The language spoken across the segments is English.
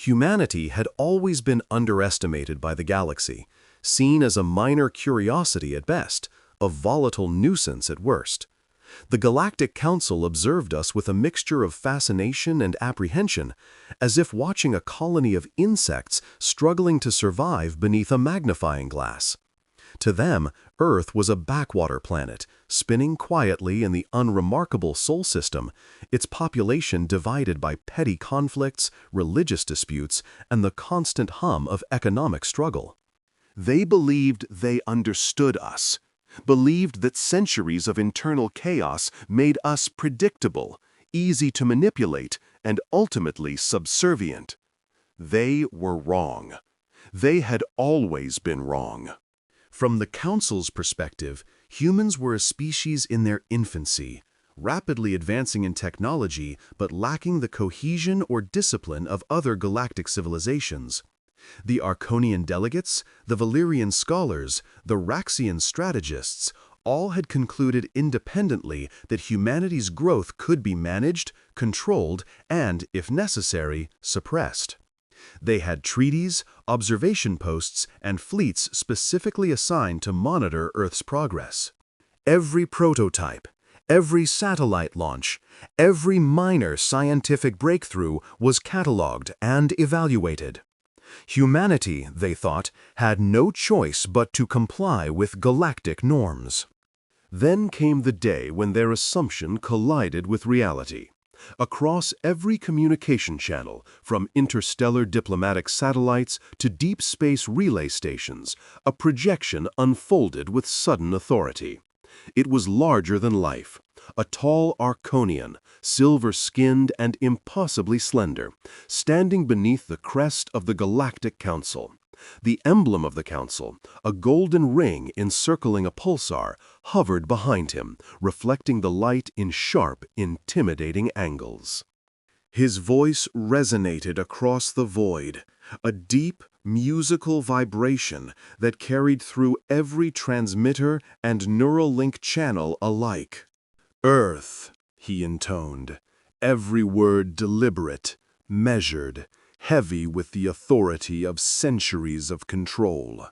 Humanity had always been underestimated by the galaxy, seen as a minor curiosity at best, a volatile nuisance at worst. The Galactic Council observed us with a mixture of fascination and apprehension, as if watching a colony of insects struggling to survive beneath a magnifying glass. To them, Earth was a backwater planet, spinning quietly in the unremarkable Sol system, its population divided by petty conflicts, religious disputes, and the constant hum of economic struggle. They believed they understood us, believed that centuries of internal chaos made us predictable, easy to manipulate, and ultimately subservient. They were wrong. They had always been wrong. From the Council's perspective, humans were a species in their infancy, rapidly advancing in technology but lacking the cohesion or discipline of other galactic civilizations. The Arconian delegates, the Valyrian scholars, the Raxian strategists all had concluded independently that humanity's growth could be managed, controlled, and, if necessary, suppressed. They had treaties, observation posts, and fleets specifically assigned to monitor Earth's progress. Every prototype, every satellite launch, every minor scientific breakthrough was catalogued and evaluated. Humanity, they thought, had no choice but to comply with galactic norms. Then came the day when their assumption collided with reality. Across every communication channel, from interstellar diplomatic satellites to deep space relay stations, a projection unfolded with sudden authority. It was larger than life, a tall Arconian, silver-skinned and impossibly slender, standing beneath the crest of the Galactic Council. The emblem of the Council, a golden ring encircling a pulsar, hovered behind him, reflecting the light in sharp, intimidating angles. His voice resonated across the void, a deep, musical vibration that carried through every transmitter and neural link channel alike. "Earth," he intoned, every word deliberate, measured, heavy with the authority of centuries of control.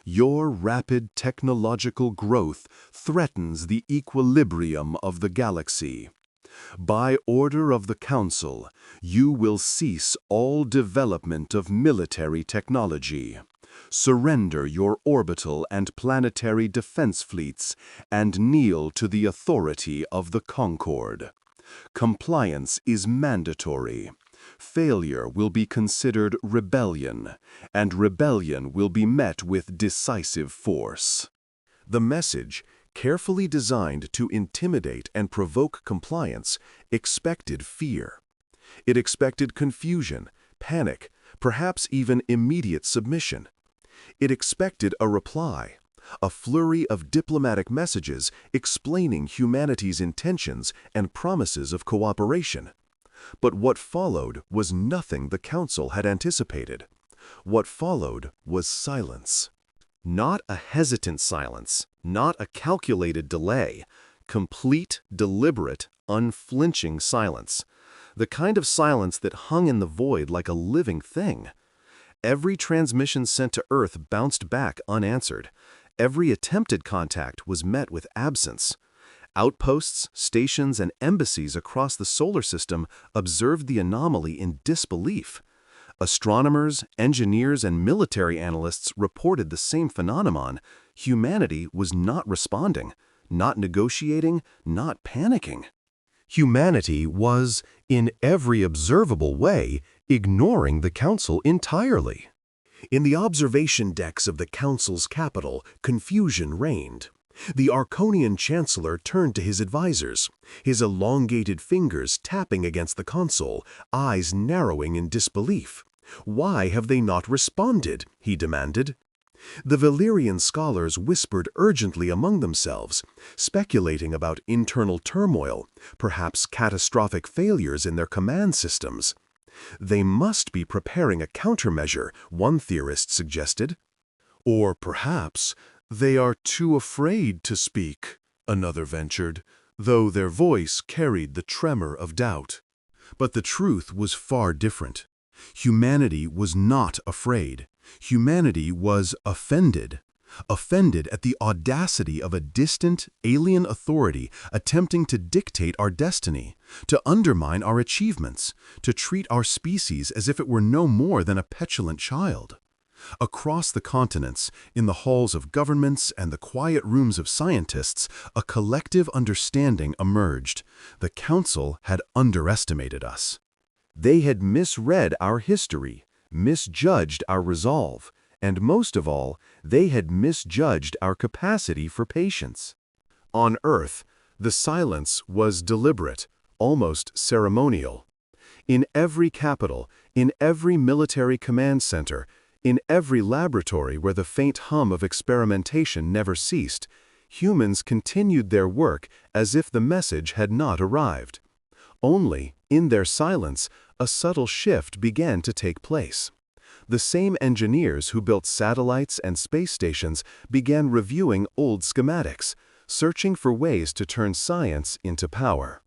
"Your rapid technological growth threatens the equilibrium of the galaxy. By order of the Council, you will cease all development of military technology. Surrender your orbital and planetary defense fleets and kneel to the authority of the Concord. Compliance is mandatory. Failure will be considered rebellion, and rebellion will be met with decisive force." The message, carefully designed to intimidate and provoke compliance, expected fear. It expected confusion, panic, perhaps even immediate submission. It expected a reply, a flurry of diplomatic messages explaining humanity's intentions and promises of cooperation. But what followed was nothing the Council had anticipated. What followed was silence. Not a hesitant silence, not a calculated delay, complete, deliberate, unflinching silence. The kind of silence that hung in the void like a living thing. Every transmission sent to Earth bounced back unanswered. Every attempted contact was met with absence. Outposts, stations, and embassies across the solar system observed the anomaly in disbelief. Astronomers, engineers, and military analysts reported the same phenomenon. Humanity was not responding, not negotiating, not panicking. Humanity was, in every observable way, ignoring the Council entirely. In the observation decks of the Council's capital, confusion reigned. The Arconian Chancellor turned to his advisors, his elongated fingers tapping against the console, eyes narrowing in disbelief. "Why have they not responded?" he demanded. The Valyrian scholars whispered urgently among themselves, speculating about internal turmoil, perhaps catastrophic failures in their command systems. "They must be preparing a countermeasure," one theorist suggested. "Or perhaps they are too afraid to speak," another ventured, though their voice carried the tremor of doubt. But the truth was far different. Humanity was not afraid. Humanity was offended. Offended at the audacity of a distant, alien authority attempting to dictate our destiny, to undermine our achievements, to treat our species as if it were no more than a petulant child. Across the continents, in the halls of governments and the quiet rooms of scientists, a collective understanding emerged. The Council had underestimated us. They had misread our history, misjudged our resolve, and most of all, they had misjudged our capacity for patience. On Earth, the silence was deliberate, almost ceremonial. In every capital, in every military command center, in every laboratory where the faint hum of experimentation never ceased, humans continued their work as if the message had not arrived. Only, in their silence, a subtle shift began to take place. The same engineers who built satellites and space stations began reviewing old schematics, searching for ways to turn science into power.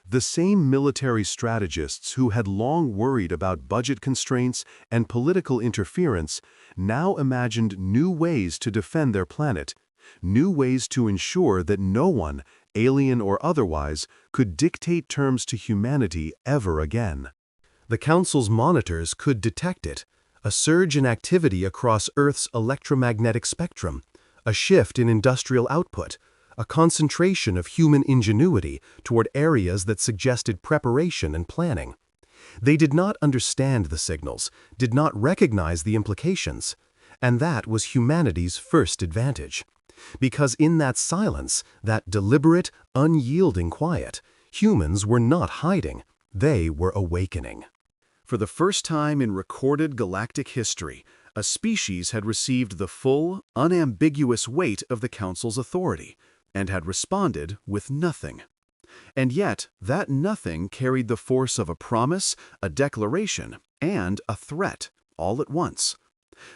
The same military strategists who had long worried about budget constraints and political interference now imagined new ways to defend their planet, new ways to ensure that no one, alien or otherwise, could dictate terms to humanity ever again. The Council's monitors could detect it, a surge in activity across Earth's electromagnetic spectrum, a shift in industrial output, a concentration of human ingenuity toward areas that suggested preparation and planning. They did not understand the signals, did not recognize the implications, and that was humanity's first advantage. Because in that silence, that deliberate, unyielding quiet, humans were not hiding, they were awakening. For the first time in recorded galactic history, a species had received the full, unambiguous weight of the Council's authority, and had responded with nothing. And yet, that nothing carried the force of a promise, a declaration, and a threat, all at once.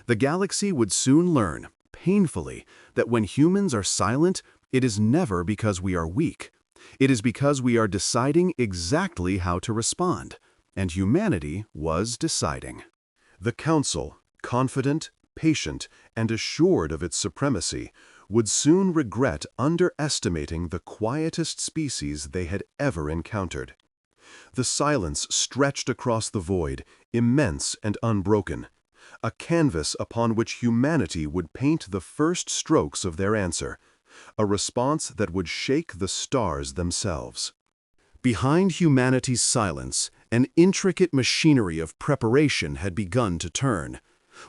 The galaxy would soon learn, painfully, that when humans are silent, it is never because we are weak. It is because we are deciding exactly how to respond. And humanity was deciding. The Council, confident, patient, and assured of its supremacy, would soon regret underestimating the quietest species they had ever encountered. The silence stretched across the void, immense and unbroken, a canvas upon which humanity would paint the first strokes of their answer, a response that would shake the stars themselves. Behind humanity's silence, an intricate machinery of preparation had begun to turn.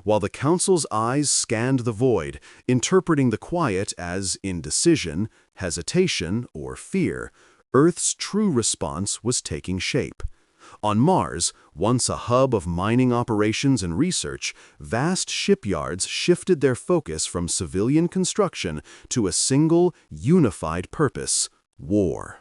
While the Council's eyes scanned the void, interpreting the quiet as indecision, hesitation, or fear, Earth's true response was taking shape. On Mars, once a hub of mining operations and research, vast shipyards shifted their focus from civilian construction to a single, unified purpose: war.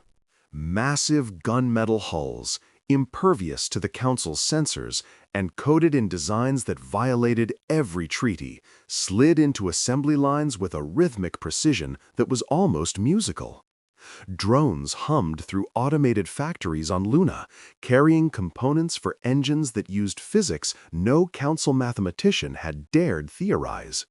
Massive gunmetal hulls, impervious to the Council's sensors, and coded in designs that violated every treaty, slid into assembly lines with a rhythmic precision that was almost musical. Drones hummed through automated factories on Luna, carrying components for engines that used physics no Council mathematician had dared theorize.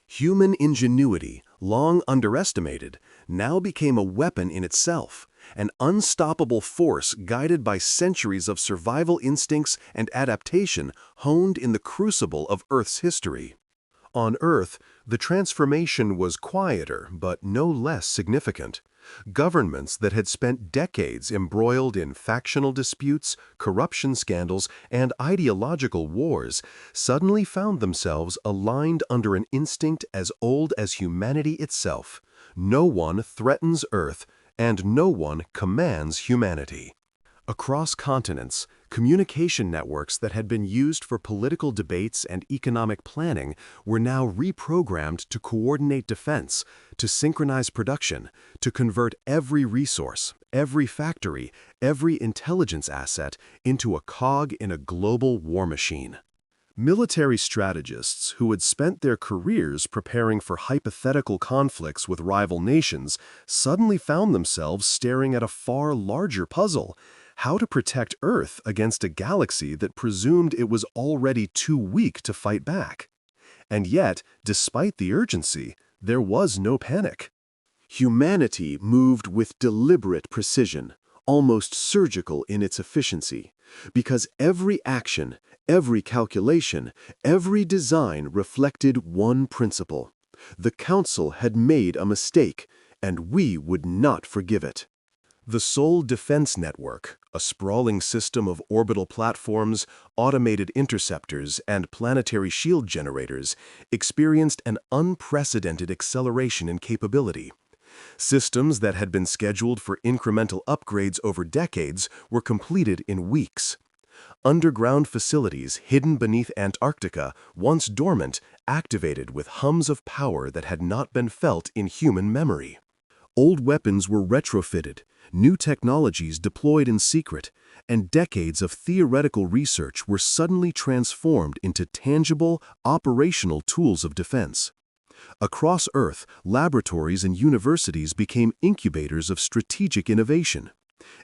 Human ingenuity, long underestimated, now became a weapon in itself, an unstoppable force guided by centuries of survival instincts and adaptation honed in the crucible of Earth's history. On Earth, the transformation was quieter but no less significant. Governments that had spent decades embroiled in factional disputes, corruption scandals, and ideological wars suddenly found themselves aligned under an instinct as old as humanity itself. No one threatens Earth, and no one commands humanity. Across continents, communication networks that had been used for political debates and economic planning were now reprogrammed to coordinate defense, to synchronize production, to convert every resource, every factory, every intelligence asset into a cog in a global war machine. Military strategists who had spent their careers preparing for hypothetical conflicts with rival nations suddenly found themselves staring at a far larger puzzle: how to protect Earth against a galaxy that presumed it was already too weak to fight back. And yet, despite the urgency, there was no panic. Humanity moved with deliberate precision, almost surgical in its efficiency, because every action, every calculation, every design reflected one principle. The Council had made a mistake, and we would not forgive it. The Sol Defense Network, a sprawling system of orbital platforms, automated interceptors, and planetary shield generators, experienced an unprecedented acceleration in capability. Systems that had been scheduled for incremental upgrades over decades were completed in weeks. Underground facilities hidden beneath Antarctica, once dormant, activated with hums of power that had not been felt in human memory. Old weapons were retrofitted, new technologies deployed in secret, and decades of theoretical research were suddenly transformed into tangible, operational tools of defense. Across Earth, laboratories and universities became incubators of strategic innovation.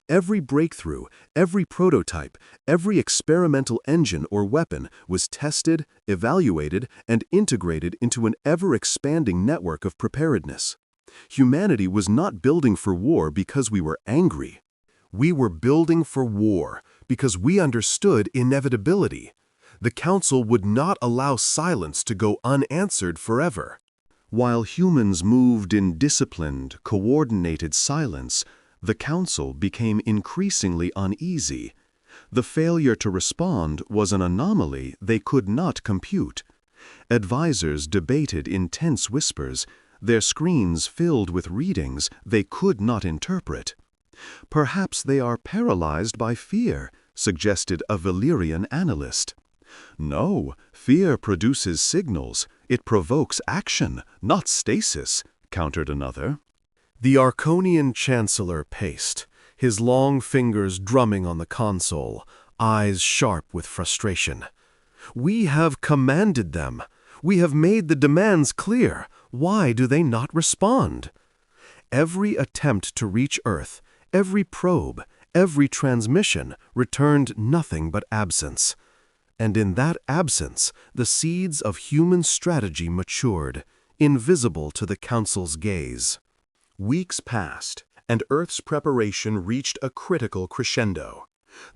Every breakthrough, every prototype, every experimental engine or weapon was tested, evaluated, and integrated into an ever-expanding network of preparedness. Humanity was not building for war because we were angry. We were building for war because we understood inevitability. The Council would not allow silence to go unanswered forever. While humans moved in disciplined, coordinated silence, the Council became increasingly uneasy. The failure to respond was an anomaly they could not compute. Advisors debated in tense whispers, their screens filled with readings they could not interpret. "Perhaps they are paralyzed by fear," suggested a Valyrian analyst. "No, fear produces signals. It provokes action, not stasis," countered another. The Arconian Chancellor paced, his long fingers drumming on the console, eyes sharp with frustration. "We have commanded them. We have made the demands clear. Why do they not respond?" Every attempt to reach Earth, every probe, every transmission returned nothing but absence. And in that absence, the seeds of human strategy matured, invisible to the Council's gaze. Weeks passed, and Earth's preparation reached a critical crescendo.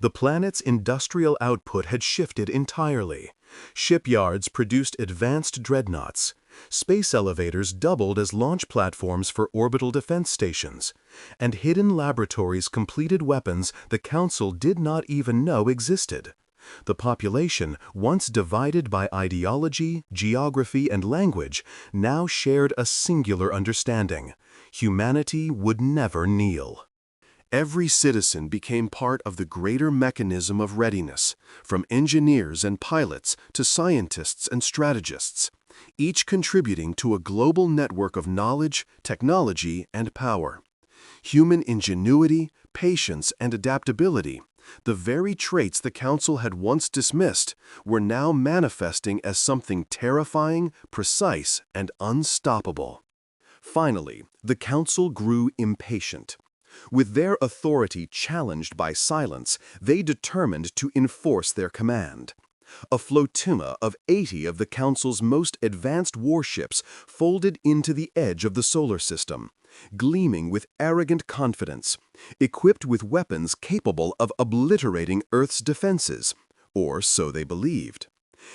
The planet's industrial output had shifted entirely. Shipyards produced advanced dreadnoughts. Space elevators doubled as launch platforms for orbital defense stations. And hidden laboratories completed weapons the Council did not even know existed. The population, once divided by ideology, geography, and language, now shared a singular understanding: humanity would never kneel. Every citizen became part of the greater mechanism of readiness, from engineers and pilots to scientists and strategists, each contributing to a global network of knowledge, technology, and power. Human ingenuity, patience, and adaptability, the very traits the Council had once dismissed, were now manifesting as something terrifying, precise, and unstoppable. Finally, the Council grew impatient. With their authority challenged by silence, they determined to enforce their command. A flotilla of 80 of the Council's most advanced warships folded into the edge of the solar system, gleaming with arrogant confidence, equipped with weapons capable of obliterating Earth's defenses, or so they believed.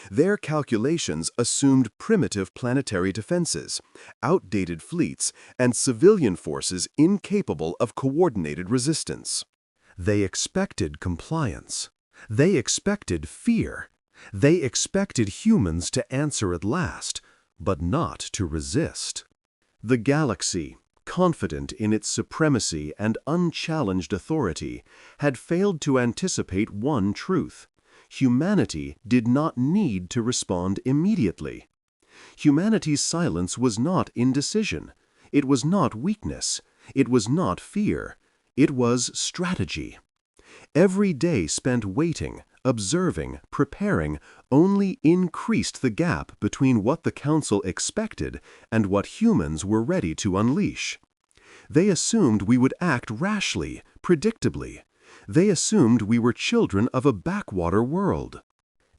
Their calculations assumed primitive planetary defenses, outdated fleets, and civilian forces incapable of coordinated resistance. They expected compliance. They expected fear. They expected humans to answer at last, but not to resist. The galaxy, confident in its supremacy and unchallenged authority, had failed to anticipate one truth: humanity did not need to respond immediately. Humanity's silence was not indecision. It was not weakness. It was not fear. It was strategy. Every day spent waiting, observing, preparing, only increased the gap between what the Council expected and what humans were ready to unleash. They assumed we would act rashly, predictably. They assumed we were children of a backwater world.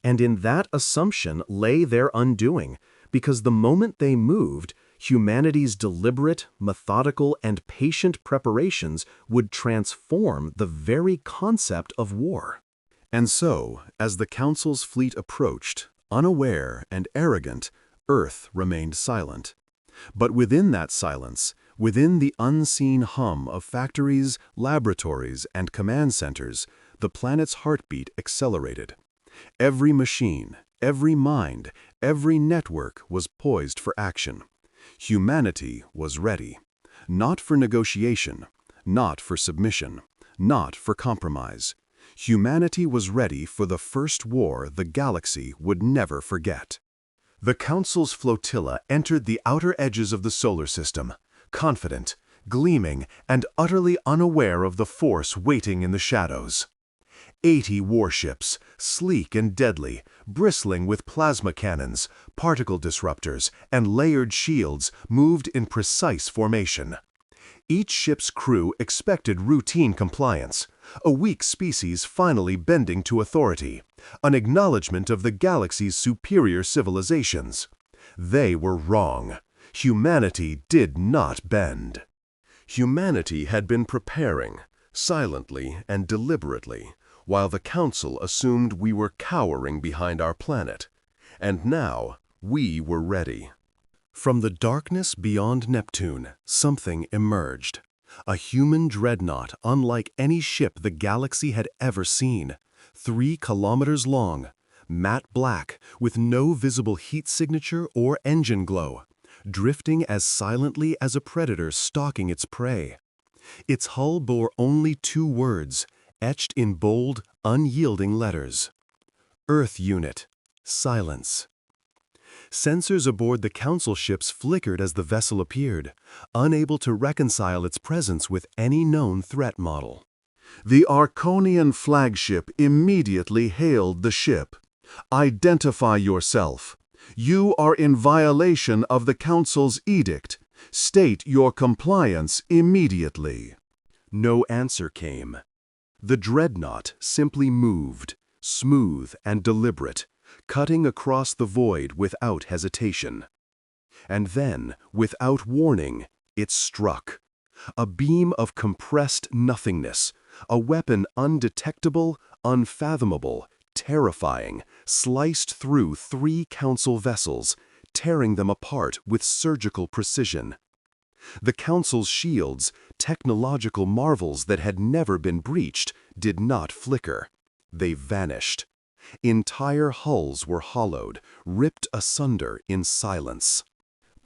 And in that assumption lay their undoing, because the moment they moved, humanity's deliberate, methodical, and patient preparations would transform the very concept of war. And so, as the Council's fleet approached, unaware and arrogant, Earth remained silent. But within that silence, within the unseen hum of factories, laboratories, and command centers, the planet's heartbeat accelerated. Every machine, every mind, every network was poised for action. Humanity was ready. Not for negotiation, not for submission, not for compromise. Humanity was ready for the first war the galaxy would never forget. The Council's flotilla entered the outer edges of the solar system, confident, gleaming, and utterly unaware of the force waiting in the shadows. 80 warships, sleek and deadly, bristling with plasma cannons, particle disruptors, and layered shields, moved in precise formation. Each ship's crew expected routine compliance, a weak species finally bending to authority, an acknowledgement of the galaxy's superior civilizations. They were wrong. Humanity did not bend. Humanity had been preparing, silently and deliberately, while the Council assumed we were cowering behind our planet. And now, we were ready. From the darkness beyond Neptune, something emerged. A human dreadnought unlike any ship the galaxy had ever seen. 3 kilometers long, matte black, with no visible heat signature or engine glow, drifting as silently as a predator stalking its prey. Its hull bore only 2 words, etched in bold, unyielding letters. Earth Unit, Silence. Sensors aboard the Council ships flickered as the vessel appeared, unable to reconcile its presence with any known threat model. The Arconian flagship immediately hailed the ship. "Identify yourself. You are in violation of the Council's edict. State your compliance immediately." No answer came. The dreadnought simply moved, smooth and deliberate, cutting across the void without hesitation. And then, without warning, it struck. A beam of compressed nothingness, a weapon undetectable, unfathomable, terrifying, sliced through 3 Council vessels, tearing them apart with surgical precision. The Council's shields, technological marvels that had never been breached, did not flicker. They vanished. Entire hulls were hollowed, ripped asunder in silence.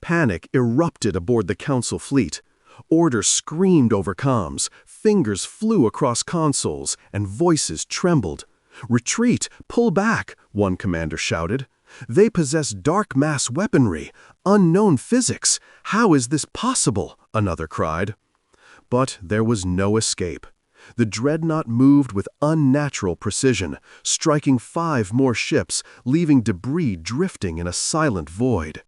Panic erupted aboard the Council fleet. Orders screamed over comms, fingers flew across consoles, and voices trembled. "Retreat! Pull back!" one commander shouted. "They possess dark mass weaponry, unknown physics. How is this possible?" another cried. But there was no escape. The dreadnought moved with unnatural precision, striking 5 more ships, leaving debris drifting in a silent void.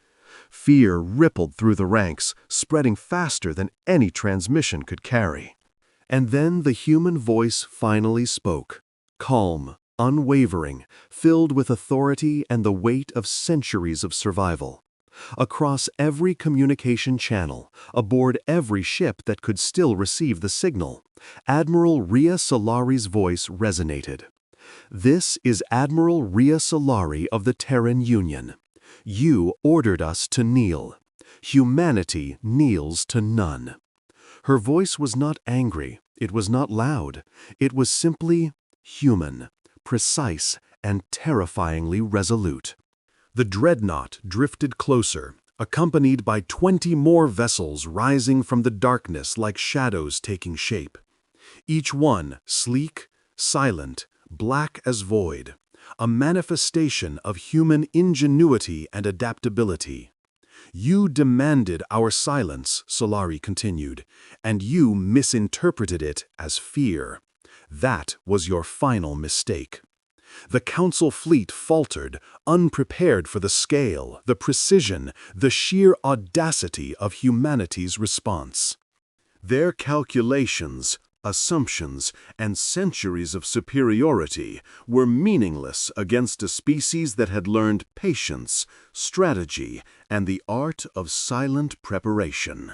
Fear rippled through the ranks, spreading faster than any transmission could carry. And then the human voice finally spoke, calm, unwavering, filled with authority and the weight of centuries of survival. Across every communication channel, aboard every ship that could still receive the signal, Admiral Rhea Solari's voice resonated. "This is Admiral Rhea Solari of the Terran Union. You ordered us to kneel. Humanity kneels to none." Her voice was not angry, it was not loud, it was simply human, precise, and terrifyingly resolute. The dreadnought drifted closer, accompanied by 20 more vessels rising from the darkness like shadows taking shape. Each one sleek, silent, black as void, a manifestation of human ingenuity and adaptability. "You demanded our silence," Solari continued, "and you misinterpreted it as fear. That was your final mistake." The Council fleet faltered, unprepared for the scale, the precision, the sheer audacity of humanity's response. Their calculations, Assumptions and centuries of superiority were meaningless against a species that had learned patience, strategy, and the art of silent preparation.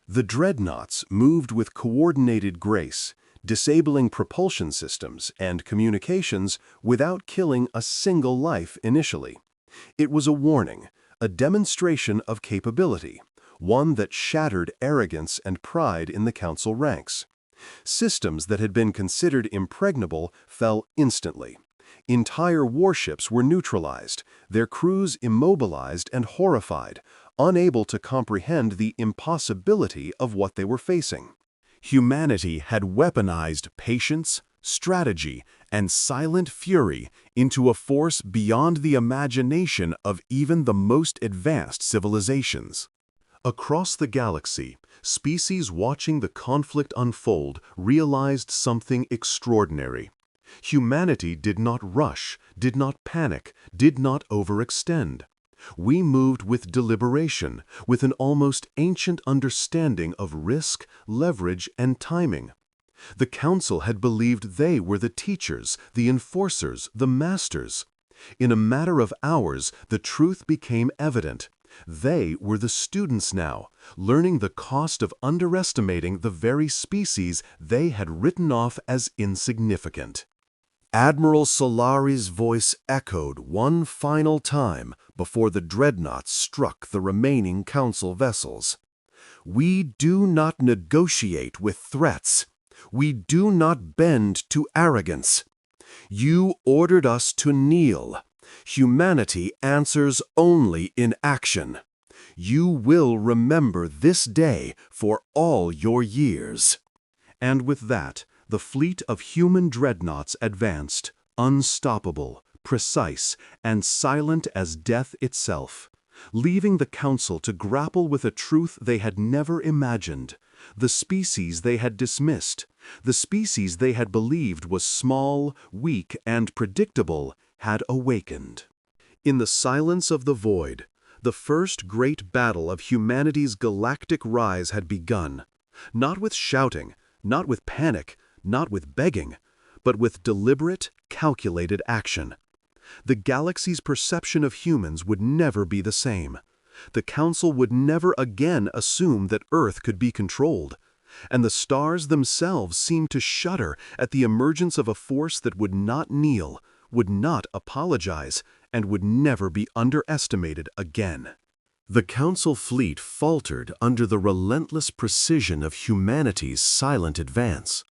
The dreadnoughts moved with coordinated grace, disabling propulsion systems and communications without killing a single life initially. It was a warning, a demonstration of capability, one that shattered arrogance and pride in the Council ranks. Systems that had been considered impregnable fell instantly. Entire warships were neutralized, their crews immobilized and horrified, unable to comprehend the impossibility of what they were facing. Humanity had weaponized patience, strategy, and silent fury into a force beyond the imagination of even the most advanced civilizations. Across the galaxy, species watching the conflict unfold realized something extraordinary. Humanity did not rush, did not panic, did not overextend. We moved with deliberation, with an almost ancient understanding of risk, leverage, and timing. The Council had believed they were the teachers, the enforcers, the masters. In a matter of hours, the truth became evident. They were the students now, learning the cost of underestimating the very species they had written off as insignificant. Admiral Solari's voice echoed one final time before the dreadnoughts struck the remaining Council vessels. "We do not negotiate with threats. We do not bend to arrogance. You ordered us to kneel. Humanity answers only in action. You will remember this day for all your years." And with that, the fleet of human dreadnoughts advanced, unstoppable, precise, and silent as death itself, leaving the Council to grapple with a truth they had never imagined. The species they had dismissed, the species they had believed was small, weak, and predictable, had awakened. In the silence of the void, the first great battle of humanity's galactic rise had begun, not with shouting, not with panic, not with begging, but with deliberate, calculated action. The galaxy's perception of humans would never be the same. The Council would never again assume that Earth could be controlled, and the stars themselves seemed to shudder at the emergence of a force that would not kneel, would not apologize, and would never be underestimated again. The Council fleet faltered under the relentless precision of humanity's silent advance.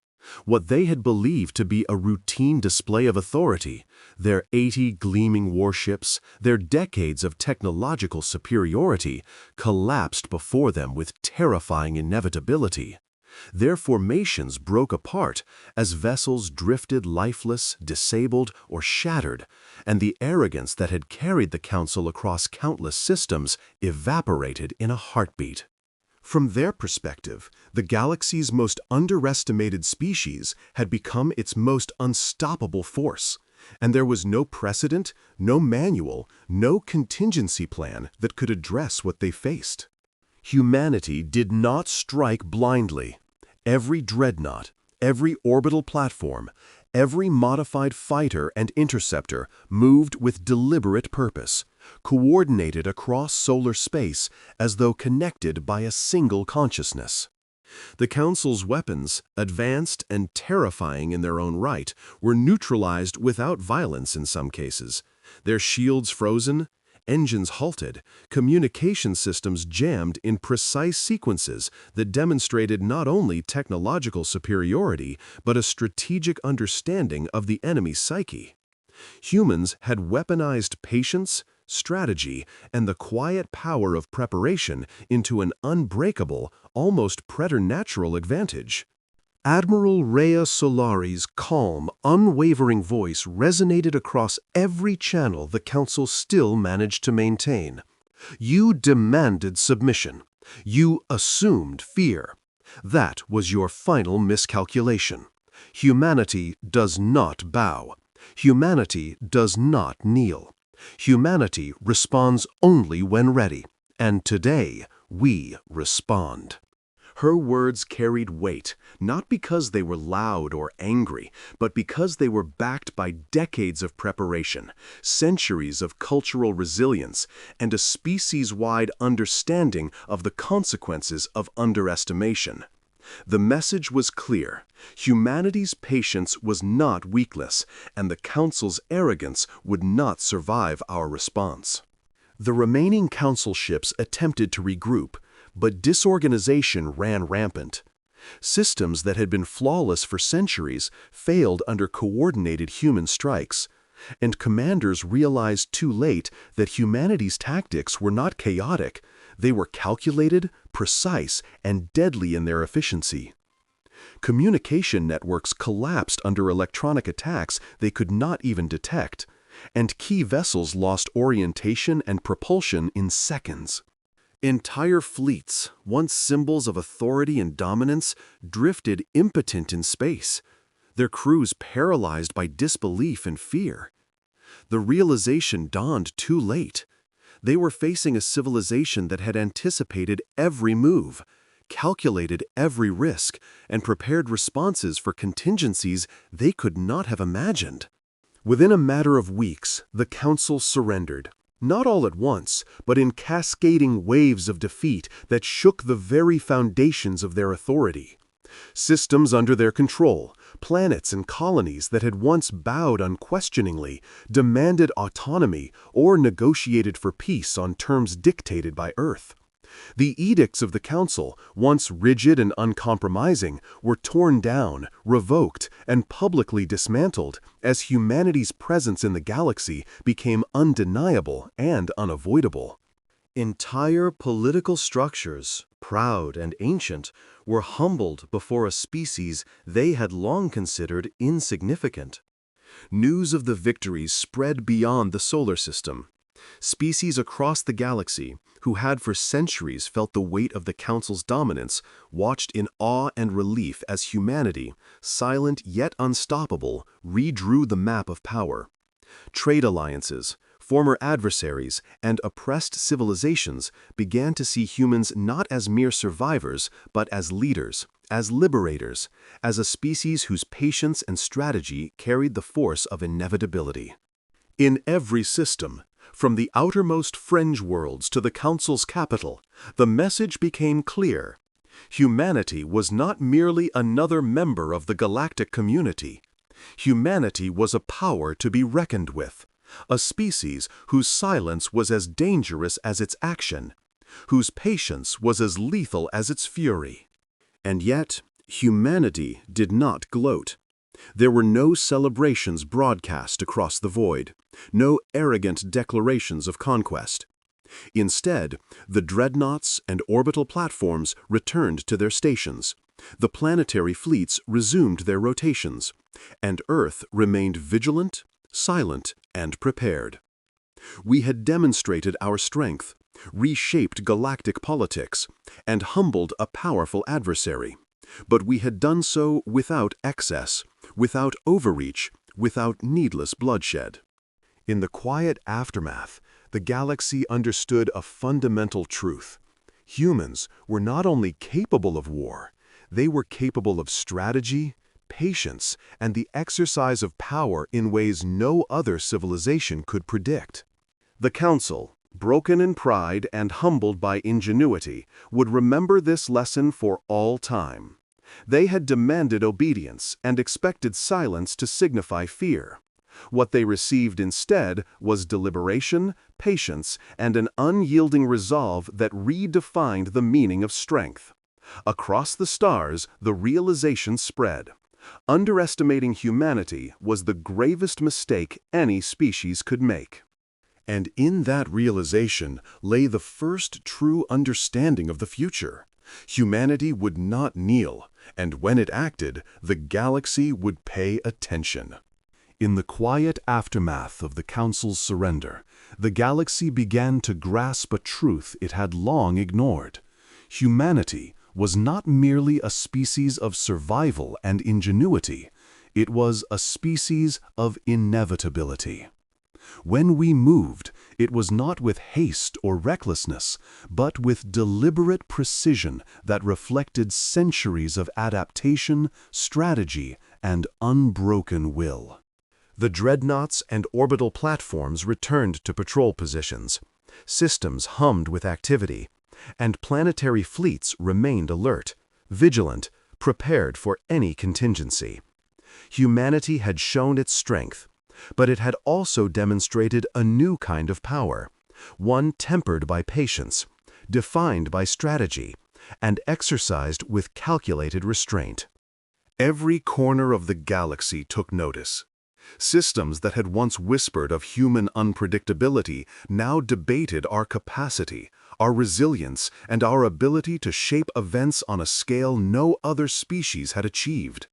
What they had believed to be a routine display of authority, their 80 gleaming warships, their decades of technological superiority, collapsed before them with terrifying inevitability. Their formations broke apart as vessels drifted lifeless, disabled, or shattered, and the arrogance that had carried the Council across countless systems evaporated in a heartbeat. From their perspective, the galaxy's most underestimated species had become its most unstoppable force, and there was no precedent, no manual, no contingency plan that could address what they faced. Humanity did not strike blindly. Every dreadnought, every orbital platform, every modified fighter and interceptor moved with deliberate purpose, coordinated across solar space as though connected by a single consciousness. The Council's weapons, advanced and terrifying in their own right, were neutralized without violence in some cases, their shields frozen, engines halted, communication systems jammed in precise sequences that demonstrated not only technological superiority, but a strategic understanding of the enemy's psyche. Humans had weaponized patience, strategy, and the quiet power of preparation into an unbreakable, almost preternatural advantage. Admiral Rhea Solari's calm, unwavering voice resonated across every channel the Council still managed to maintain. You demanded submission. You assumed fear. That was your final miscalculation. Humanity does not bow. Humanity does not kneel. Humanity responds only when ready. And today, we respond. Her words carried weight, not because they were loud or angry, but because they were backed by decades of preparation, centuries of cultural resilience, and a species-wide understanding of the consequences of underestimation. The message was clear. Humanity's patience was not weakness, and the Council's arrogance would not survive our response. The remaining Council ships attempted to regroup, but disorganization ran rampant. Systems that had been flawless for centuries failed under coordinated human strikes, and commanders realized too late that humanity's tactics were not chaotic. They were calculated, precise, and deadly in their efficiency. Communication networks collapsed under electronic attacks they could not even detect, and key vessels lost orientation and propulsion in seconds. Entire fleets, once symbols of authority and dominance, drifted impotent in space, their crews paralyzed by disbelief and fear. The realization dawned too late. They were facing a civilization that had anticipated every move, calculated every risk, and prepared responses for contingencies they could not have imagined. Within a matter of weeks, the Council surrendered. Not all at once, but in cascading waves of defeat that shook the very foundations of their authority. Systems under their control, planets and colonies that had once bowed unquestioningly, demanded autonomy or negotiated for peace on terms dictated by Earth. The edicts of the Council, once rigid and uncompromising, were torn down, revoked, and publicly dismantled as humanity's presence in the galaxy became undeniable and unavoidable. Entire political structures, proud and ancient, were humbled before a species they had long considered insignificant. News of the victories spread beyond the solar system. Species across the galaxy, who had for centuries felt the weight of the Council's dominance, watched in awe and relief as humanity, silent yet unstoppable, redrew the map of power. Trade alliances, former adversaries, and oppressed civilizations began to see humans not as mere survivors, but as leaders, as liberators, as a species whose patience and strategy carried the force of inevitability. In every system, from the outermost fringe worlds to the Council's capital, the message became clear. Humanity was not merely another member of the galactic community. Humanity was a power to be reckoned with, a species whose silence was as dangerous as its action, whose patience was as lethal as its fury. And yet, humanity did not gloat. There were no celebrations broadcast across the void, no arrogant declarations of conquest. Instead, the dreadnoughts and orbital platforms returned to their stations, the planetary fleets resumed their rotations, and Earth remained vigilant, silent, and prepared. We had demonstrated our strength, reshaped galactic politics, and humbled a powerful adversary. But we had done so without excess, without overreach, without needless bloodshed. In the quiet aftermath, the galaxy understood a fundamental truth. Humans were not only capable of war, they were capable of strategy, patience, and the exercise of power in ways no other civilization could predict. The Council, broken in pride and humbled by ingenuity, would remember this lesson for all time. They had demanded obedience and expected silence to signify fear. What they received instead was deliberation, patience, and an unyielding resolve that redefined the meaning of strength. Across the stars, the realization spread. Underestimating humanity was the gravest mistake any species could make. And in that realization lay the first true understanding of the future. Humanity would not kneel, and when it acted, the galaxy would pay attention. In the quiet aftermath of the Council's surrender, the galaxy began to grasp a truth it had long ignored. Humanity was not merely a species of survival and ingenuity, it was a species of inevitability. When we moved, It was not with haste or recklessness, but with deliberate precision that reflected centuries of adaptation, strategy, and unbroken will. The dreadnoughts and orbital platforms returned to patrol positions. Systems hummed with activity, and planetary fleets remained alert, vigilant, prepared for any contingency. Humanity had shown its strength, but it had also demonstrated a new kind of power, one tempered by patience, defined by strategy, and exercised with calculated restraint. Every corner of the galaxy took notice. Systems that had once whispered of human unpredictability now debated our capacity, our resilience, and our ability to shape events on a scale no other species had achieved.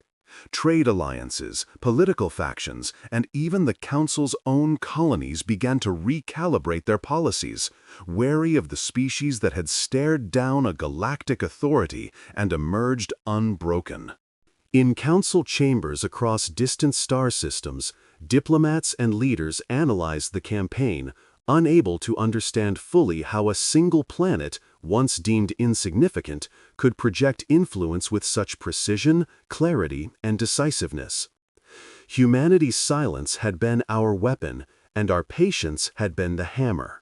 Trade alliances, political factions, and even the Council's own colonies began to recalibrate their policies, wary of the species that had stared down a galactic authority and emerged unbroken. In council chambers across distant star systems, diplomats and leaders analyzed the campaign, unable to understand fully how a single planet, once deemed insignificant, could project influence with such precision, clarity, and decisiveness. Humanity's silence had been our weapon, and our patience had been the hammer.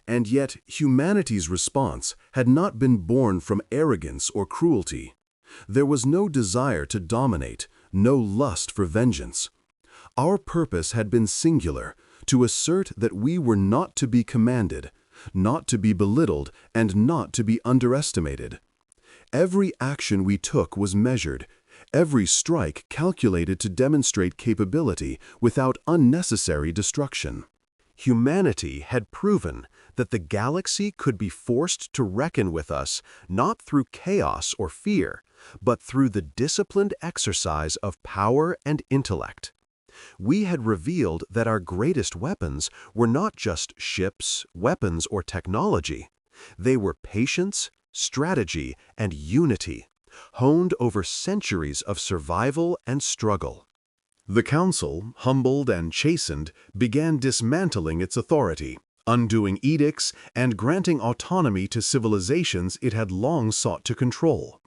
And yet, humanity's response had not been born from arrogance or cruelty. There was no desire to dominate, no lust for vengeance. Our purpose had been singular, to assert that we were not to be commanded, not to be belittled, and not to be underestimated. Every action we took was measured, every strike calculated to demonstrate capability without unnecessary destruction. Humanity had proven that the galaxy could be forced to reckon with us not through chaos or fear, but through the disciplined exercise of power and intellect. We had revealed that our greatest weapons were not just ships, weapons, or technology. They were patience, strategy, and unity, honed over centuries of survival and struggle. The Council, humbled and chastened, began dismantling its authority, undoing edicts and granting autonomy to civilizations it had long sought to control.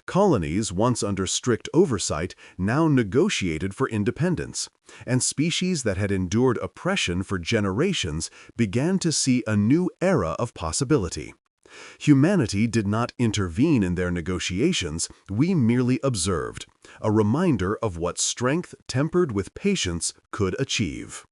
Colonies, once under strict oversight, now negotiated for independence, and species that had endured oppression for generations began to see a new era of possibility. Humanity did not intervene in their negotiations, we merely observed, a reminder of what strength tempered with patience could achieve.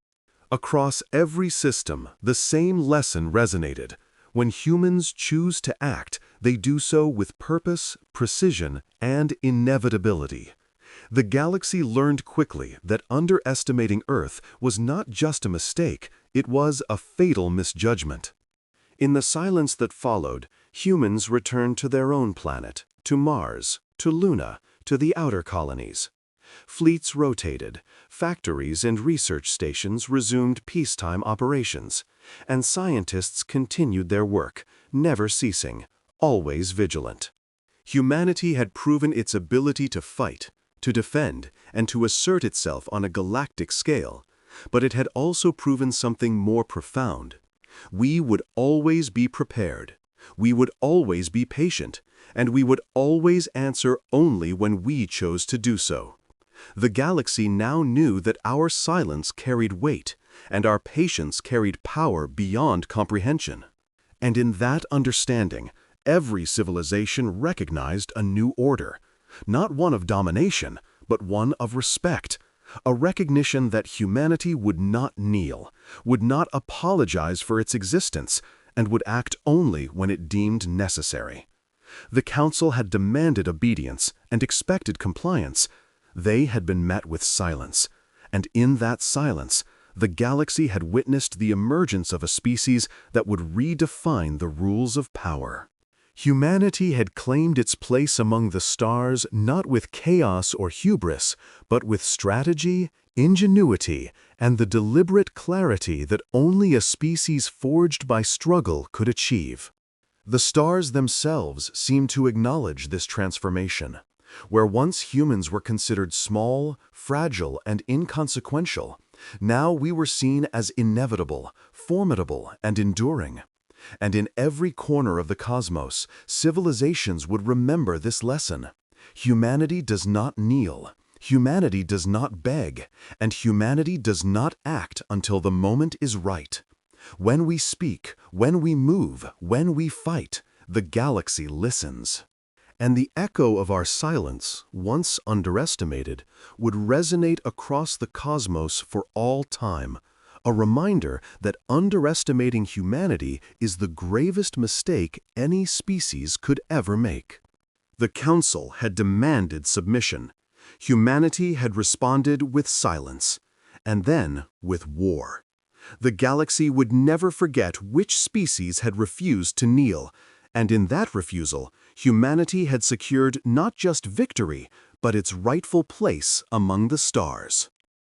Across every system, the same lesson resonated. When humans choose to act, they do so with purpose, precision, and inevitability. The galaxy learned quickly that underestimating Earth was not just a mistake, it was a fatal misjudgment. In the silence that followed, humans returned to their own planet, to Mars, to Luna, to the outer colonies. Fleets rotated, factories and research stations resumed peacetime operations, and scientists continued their work, never ceasing, always vigilant. Humanity had proven its ability to fight, to defend, and to assert itself on a galactic scale, but it had also proven something more profound. We would always be prepared, we would always be patient, and we would always answer only when we chose to do so. The galaxy now knew that our silence carried weight, and our patience carried power beyond comprehension. And in that understanding, every civilization recognized a new order, not one of domination, but one of respect, a recognition that humanity would not kneel, would not apologize for its existence, and would act only when it deemed necessary. The Council had demanded obedience and expected compliance. They had been met with silence, and in that silence, the galaxy had witnessed the emergence of a species that would redefine the rules of power. Humanity had claimed its place among the stars not with chaos or hubris, but with strategy, ingenuity, and the deliberate clarity that only a species forged by struggle could achieve. The stars themselves seemed to acknowledge this transformation. Where once humans were considered small, fragile, and inconsequential, Now we were seen as inevitable, formidable, and enduring. And in every corner of the cosmos, civilizations would remember this lesson. Humanity does not kneel, humanity does not beg, and humanity does not act until the moment is right. When we speak, when we move, when we fight, the galaxy listens. And the echo of our silence, once underestimated, would resonate across the cosmos for all time, a reminder that underestimating humanity is the gravest mistake any species could ever make. The Council had demanded submission. Humanity had responded with silence, and then with war. The galaxy would never forget which species had refused to kneel, and in that refusal, humanity had secured not just victory, but its rightful place among the stars.